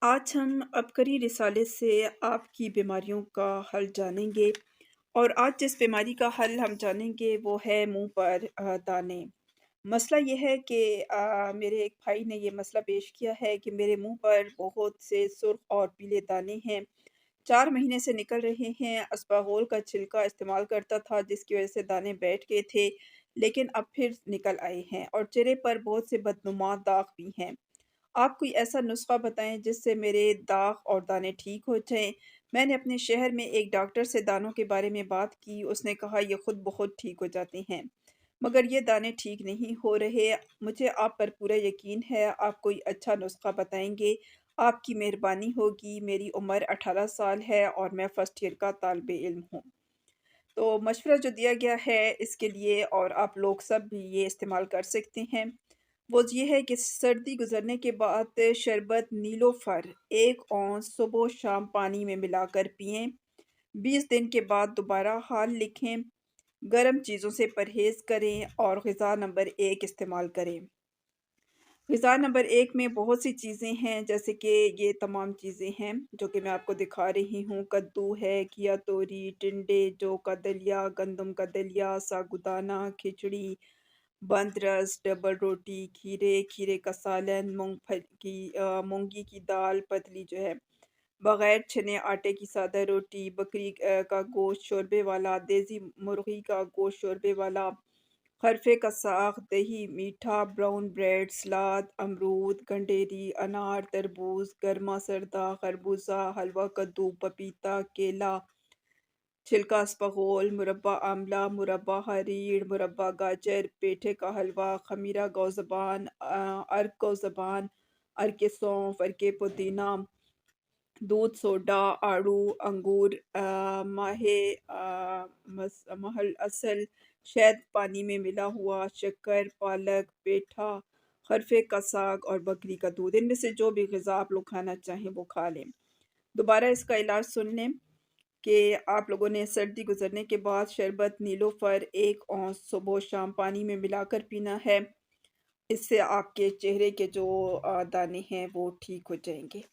आज हम अबकरी रिसाले से आपकी बीमारियों का हल जानेंगे और आज जिस बीमारी का हल हम जानेंगे वो है मुँह पर दाने। मसला ये है कि मेरे एक भाई ने ये मसला पेश किया है कि मेरे मुँह पर बहुत से सुर्ख़ और पीले दाने हैं। 4 महीने से निकल रहे हैं, अस्पागोल का छिलका इस्तेमाल करता था जिसकी वज़ह से दाने बैठ गए थे, लेकिन अब फिर निकल आए हैं और चेहरे पर बहुत से बदनुमा दाग भी हैं। आप कोई ऐसा नुस्ख़ा बताएँ जिससे मेरे दाग और दाने ठीक हो जाएँ। मैंने अपने शहर में एक डॉक्टर से दानों के बारे में बात की, उसने कहा ये खुद ब खुद ठीक हो जाते हैं। मगर ये दाने ठीक नहीं हो रहे। मुझे आप पर पूरा यकीन है, आप कोई अच्छा नुस्ख़ा बताएँगे। आपकी मेहरबानी होगी। मेरी उम्र 18 साल है और मैं फर्स्ट ईयर का तालिब-इल्म हूँ। तो मशवरा जो दिया गया है इसके लिए और आप लोग सब भी ये इस्तेमाल कर सकते हैं। वो ये है कि सर्दी गुज़रने के बाद शरबत नीलोफ़र 1 औंस सुबह-शाम पानी में मिलाकर पिएँ। 20 दिन के बाद दोबारा हाल लिखें। गर्म चीज़ों से परहेज़ करें और ग़िज़ा नंबर 1 इस्तेमाल करें। ग़िज़ा नंबर 1 में बहुत सी चीज़ें हैं, जैसे कि ये तमाम चीज़ें हैं जो कि मैं आपको दिखा रही हूँ। कद्दू है, घिया तोरी, टिंडे, जौ का दलिया, गंदम का दलिया, साबूदाना, खिचड़ी, बंद रस, डबल रोटी, खीरे, खीरे का सालन, मूँगी की दाल पतली जो है, बग़ैर छने आटे की सादा रोटी, बकरी का गोश्त शोरबे वाला, देसी मुर्गी का गोश्त शोरबे वाला, खरफे का साग, दही, मीठा, ब्राउन ब्रेड, सलाद, अमरूद, गंडेरी, अनार, तरबूज, गरमा सर्दा, खरबूजा, हलवा कद्दू, पपीता, केला, छिलका अस्पगोल, मुरब्बा आमला, मुरब्बा हरीड़, मुरब्बा गाजर, पेठे का हलवा, खमीरा गौज़बान, अर्क गौज़बान, अर्क सौंफ, अर्क पुदीना, दूध सोडा, आड़ू, अंगूर, माहे महल असल, शहद पानी में मिला हुआ, शक्कर, पालक, पेठा, खरफे का साग और बकरी का दूध। इनमें से जो भी ग़िज़ा आप लोग खाना चाहें वो खा लें। दोबारा इसका इलाज सुन लें कि आप लोगों ने सर्दी गुज़रने के बाद शरबत नीलोफ़र 1 औंस सुबह-शाम पानी में मिलाकर पीना है। इससे आपके चेहरे के जो दाने हैं वो ठीक हो जाएँगे।